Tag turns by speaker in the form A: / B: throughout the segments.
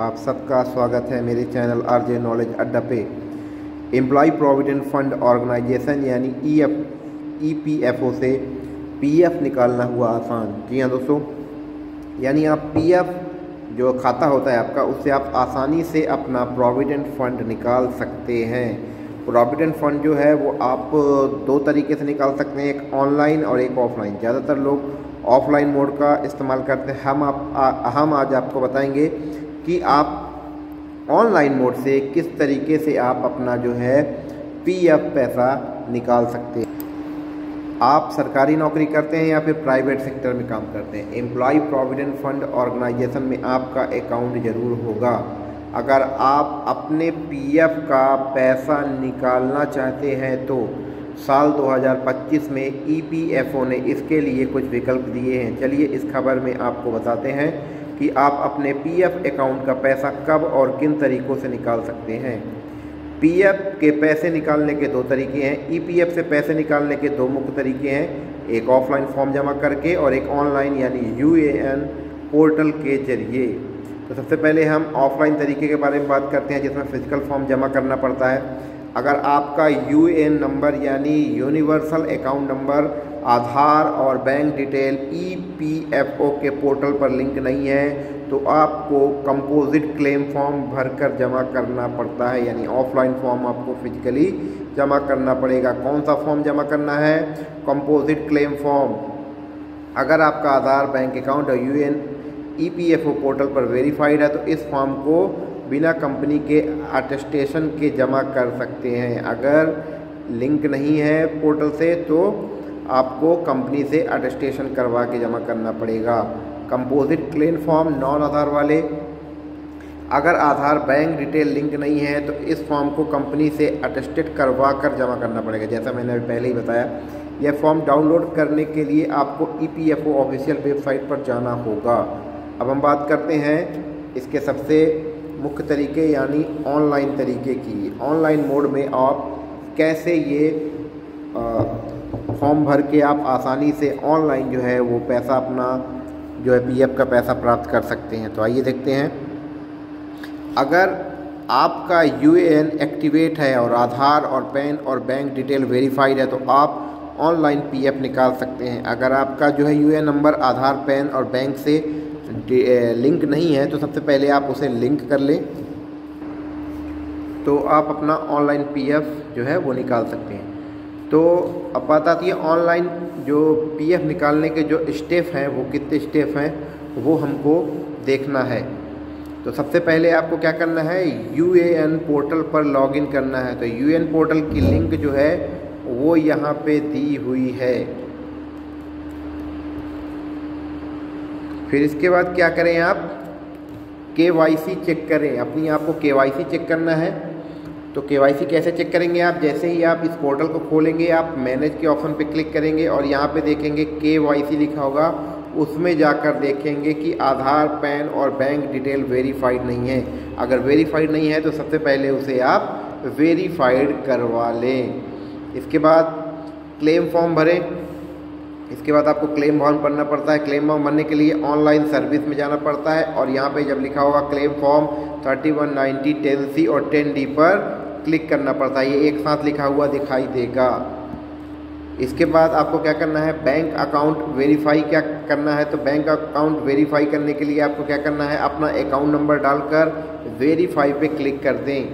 A: आप सबका स्वागत है मेरे चैनल आरजे नॉलेज अड्डा पे। एम्प्लॉय प्रोविडेंट फंड ऑर्गेनाइजेशन यानी ईपीएफओ से पीएफ निकालना हुआ आसान। जी हाँ दोस्तों, यानी आप पीएफ जो खाता होता है आपका, उससे आप आसानी से अपना प्रोविडेंट फंड निकाल सकते हैं। प्रोविडेंट फंड जो है वो आप दो तरीके से निकाल सकते हैं, एक ऑनलाइन और एक ऑफलाइन। ज़्यादातर लोग ऑफलाइन मोड का इस्तेमाल करते हैं। हम आज आपको बताएंगे कि आप ऑनलाइन मोड से किस तरीके से आप अपना जो है पीएफ पैसा निकाल सकते हैं। आप सरकारी नौकरी करते हैं या फिर प्राइवेट सेक्टर में काम करते हैं, एम्प्लॉय प्रोविडेंट फंड ऑर्गेनाइजेशन में आपका अकाउंट ज़रूर होगा। अगर आप अपने पीएफ का पैसा निकालना चाहते हैं तो साल 2025 में ईपीएफओ ने इसके लिए कुछ विकल्प दिए हैं। चलिए इस खबर में आपको बताते हैं कि आप अपने पीएफ अकाउंट का पैसा कब और किन तरीक़ों से निकाल सकते हैं। पीएफ के पैसे निकालने के दो तरीके हैं। ईपीएफ से पैसे निकालने के दो मुख्य तरीके हैं, एक ऑफलाइन फॉर्म जमा करके और एक ऑनलाइन यानी यूएएन पोर्टल के जरिए। तो सबसे पहले हम ऑफलाइन तरीके के बारे में बात करते हैं, जिसमें फिजिकल फॉर्म जमा करना पड़ता है। अगर आपका यूएएन नंबर यानी यूनिवर्सल अकाउंट नंबर, आधार और बैंक डिटेल ईपीएफओ के पोर्टल पर लिंक नहीं है तो आपको कंपोजिट क्लेम फॉर्म भरकर जमा करना पड़ता है, यानी ऑफलाइन फॉर्म आपको फिजिकली जमा करना पड़ेगा। कौन सा फॉर्म जमा करना है? Composite claim form. अगर आपका आधार, बैंक अकाउंट और यूएएन ईपीएफओ पोर्टल पर वेरीफाइड है तो इस फॉर्म को बिना कंपनी के अटेस्टेशन के जमा कर सकते हैं। अगर लिंक नहीं है पोर्टल से तो आपको कंपनी से अटेस्टेशन करवा के जमा करना पड़ेगा। कंपोजिट क्लेम फॉर्म नॉन आधार वाले, अगर आधार बैंक डिटेल लिंक नहीं है तो इस फॉर्म को कंपनी से अटेस्टेड करवा कर जमा करना पड़ेगा। जैसा मैंने अभी पहले ही बताया, यह फॉर्म डाउनलोड करने के लिए आपको ईपीएफओ ऑफिशियल वेबसाइट पर जाना होगा। अब हम बात करते हैं इसके सबसे मुख्य तरीके यानी ऑनलाइन तरीके की। ऑनलाइन मोड में आप कैसे ये फॉर्म भर के आप आसानी से ऑनलाइन जो है वो पैसा अपना जो है पीएफ का पैसा प्राप्त कर सकते हैं। तो आइए देखते हैं। अगर आपका यूएएन एक्टिवेट है और आधार और पैन और बैंक डिटेल वेरीफाइड है तो आप ऑनलाइन पीएफ निकाल सकते हैं। अगर आपका जो है यूएएन नंबर आधार, पैन और बैंक से लिंक नहीं है तो सबसे पहले आप उसे लिंक कर लें तो आप अपना ऑनलाइन पीएफ जो है वो निकाल सकते हैं। तो अब बात आती है ऑनलाइन जो पीएफ निकालने के जो स्टेप हैं वो कितने स्टेप हैं वो हमको देखना है। तो सबसे पहले आपको क्या करना है, यूएएन पोर्टल पर लॉगिन करना है। तो यूएएन पोर्टल की लिंक जो है वो यहाँ पे दी हुई है। फिर इसके बाद क्या करें, आप केवाईसी चेक करें। अपनी आपको केवाईसी चेक करना है। तो केवाईसी कैसे चेक करेंगे आप? जैसे ही आप इस पोर्टल को खोलेंगे आप मैनेज के ऑप्शन पे क्लिक करेंगे और यहाँ पे देखेंगे केवाईसी लिखा होगा, उसमें जाकर देखेंगे कि आधार, पैन और बैंक डिटेल वेरीफाइड नहीं है। अगर वेरीफाइड नहीं है तो सबसे पहले उसे आप वेरीफाइड करवा लें। इसके बाद क्लेम फॉर्म भरें। इसके बाद आपको क्लेम फॉर्म भरना पड़ता है। क्लेम फॉर्म भरने के लिए ऑनलाइन सर्विस में जाना पड़ता है और यहाँ पे जब लिखा होगा क्लेम फॉर्म 3190 10C और 10D पर क्लिक करना पड़ता है। ये एक साथ लिखा हुआ दिखाई देगा। इसके बाद आपको क्या करना है, बैंक अकाउंट वेरीफाई क्या करना है। तो बैंक अकाउंट वेरीफाई करने के लिए आपको क्या करना है, अपना अकाउंट नंबर डालकर वेरीफाई पे क्लिक कर दें।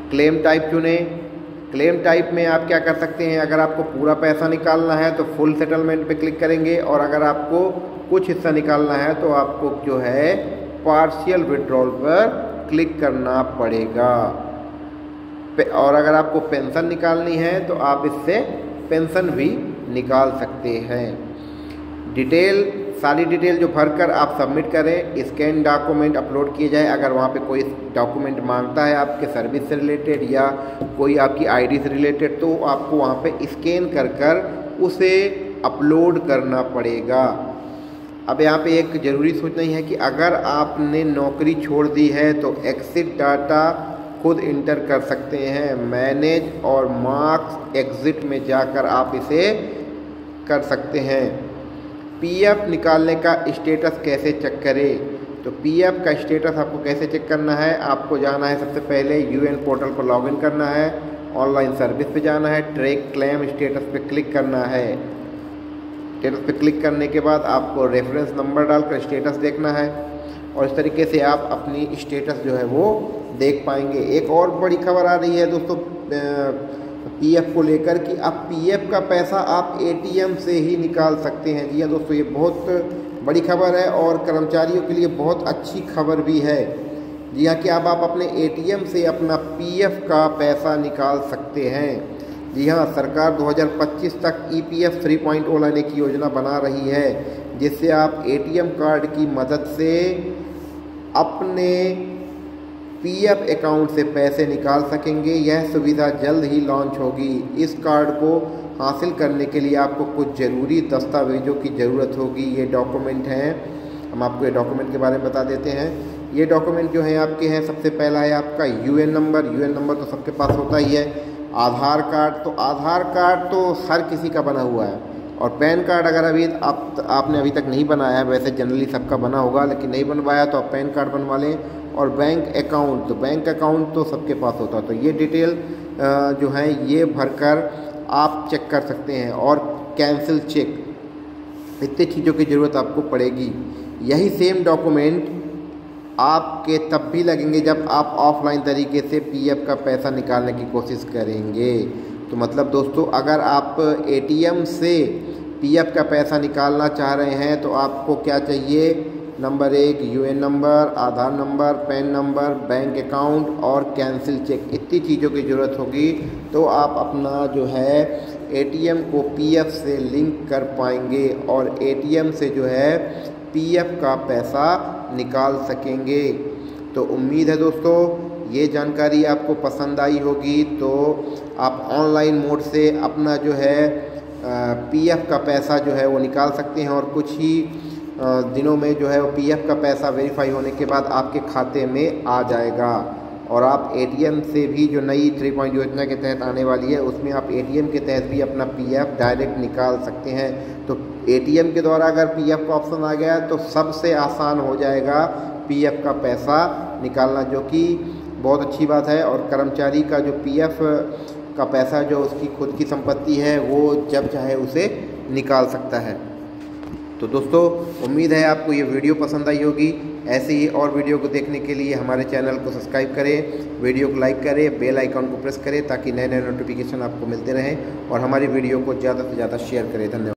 A: क्लेम टाइप चुनें। क्लेम टाइप में आप क्या कर सकते हैं, अगर आपको पूरा पैसा निकालना है तो फुल सेटलमेंट पे क्लिक करेंगे और अगर आपको कुछ हिस्सा निकालना है तो आपको जो है पार्शियल विड्रॉल पर क्लिक करना पड़ेगा। और अगर आपको पेंशन निकालनी है तो आप इससे पेंशन भी निकाल सकते हैं। डिटेल, सारी डिटेल जो भरकर आप सबमिट करें, स्कैन डॉक्यूमेंट अपलोड किए जाए। अगर वहाँ पे कोई डॉक्यूमेंट मांगता है आपके सर्विस से रिलेटेड या कोई आपकी आईडी से रिलेटेड तो आपको वहाँ पे स्कैन कर उसे अपलोड करना पड़ेगा। अब यहाँ पे एक ज़रूरी सूचना ही है कि अगर आपने नौकरी छोड़ दी है तो एग्जिट डाटा खुद इंटर कर सकते हैं। मैनेज और मार्क्स एग्जिट में जाकर आप इसे कर सकते हैं। पीएफ निकालने का स्टेटस कैसे चेक करें? तो पीएफ का स्टेटस आपको कैसे चेक करना है, आपको जाना है सबसे पहले यूएन पोर्टल पर लॉगिन करना है, ऑनलाइन सर्विस पे जाना है, ट्रैक क्लेम स्टेटस पे क्लिक करना है। स्टेटस पे क्लिक करने के बाद आपको रेफरेंस नंबर डालकर स्टेटस देखना है और इस तरीके से आप अपनी स्टेटस जो है वो देख पाएंगे। एक और बड़ी खबर आ रही है दोस्तों पीएफ को लेकर कि अब पीएफ का पैसा आप एटीएम से ही निकाल सकते हैं। जी हाँ दोस्तों, ये बहुत बड़ी खबर है और कर्मचारियों के लिए बहुत अच्छी खबर भी है। जी हाँ कि अब आप अपने एटीएम से अपना पीएफ का पैसा निकाल सकते हैं। जी हाँ, सरकार 2025 तक ईपीएफ 3.0 लाने की योजना बना रही है, जिससे आप एटीएम कार्ड की मदद से अपने पीएफ अकाउंट से पैसे निकाल सकेंगे। यह सुविधा जल्द ही लॉन्च होगी। इस कार्ड को हासिल करने के लिए आपको कुछ ज़रूरी दस्तावेज़ों की ज़रूरत होगी। ये डॉक्यूमेंट हैं, हम आपको ये डॉक्यूमेंट के बारे में बता देते हैं। ये डॉक्यूमेंट जो हैं आपके हैं, सबसे पहला है आपका यूएन नंबर तो सबके पास होता ही है। आधार कार्ड तो हर किसी का बना हुआ है। और पैन कार्ड अगर आपने अभी तक नहीं बनाया है, वैसे जनरली सबका बना होगा, लेकिन नहीं बनवाया तो आप पैन कार्ड बनवा लें। और बैंक अकाउंट तो सबके पास होता है। तो ये डिटेल जो है ये भरकर आप चेक कर सकते हैं। और कैंसिल चेक, इतनी चीज़ों की ज़रूरत आपको पड़ेगी। यही सेम डॉक्यूमेंट आपके तब भी लगेंगे जब आप ऑफलाइन तरीके से पीएफ का पैसा निकालने की कोशिश करेंगे। तो मतलब दोस्तों, अगर आप एटीएम से पीएफ का पैसा निकालना चाह रहे हैं तो आपको क्या चाहिए, number 1 UAN number, Aadhaar number, PAN number, bank account और कैंसिल चेक। इतनी चीज़ों की ज़रूरत होगी तो आप अपना जो है एटीएम को पीएफ से लिंक कर पाएंगे और एटीएम से जो है पीएफ का पैसा निकाल सकेंगे। तो उम्मीद है दोस्तों ये जानकारी आपको पसंद आई होगी। तो आप ऑनलाइन मोड से अपना जो है पीएफ का पैसा जो है वो निकाल सकते हैं और कुछ ही दिनों में जो है वो पीएफ का पैसा वेरीफाई होने के बाद आपके खाते में आ जाएगा। और आप एटीएम से भी जो नई 3.0 योजना के तहत आने वाली है उसमें आप एटीएम के तहत भी अपना पीएफ डायरेक्ट निकाल सकते हैं। तो एटीएम के द्वारा अगर पीएफ का ऑप्शन आ गया तो सबसे आसान हो जाएगा पीएफ का पैसा निकालना, जो कि बहुत अच्छी बात है। और कर्मचारी का जो पीएफ का पैसा जो उसकी खुद की संपत्ति है वो जब चाहे उसे निकाल सकता है। तो दोस्तों उम्मीद है आपको ये वीडियो पसंद आई होगी। ऐसे ही और वीडियो को देखने के लिए हमारे चैनल को सब्सक्राइब करें, वीडियो को लाइक करें, बेल आइकन को प्रेस करें ताकि नए नए नोटिफिकेशन आपको मिलते रहें और हमारी वीडियो को ज़्यादा से ज़्यादा शेयर करें। धन्यवाद।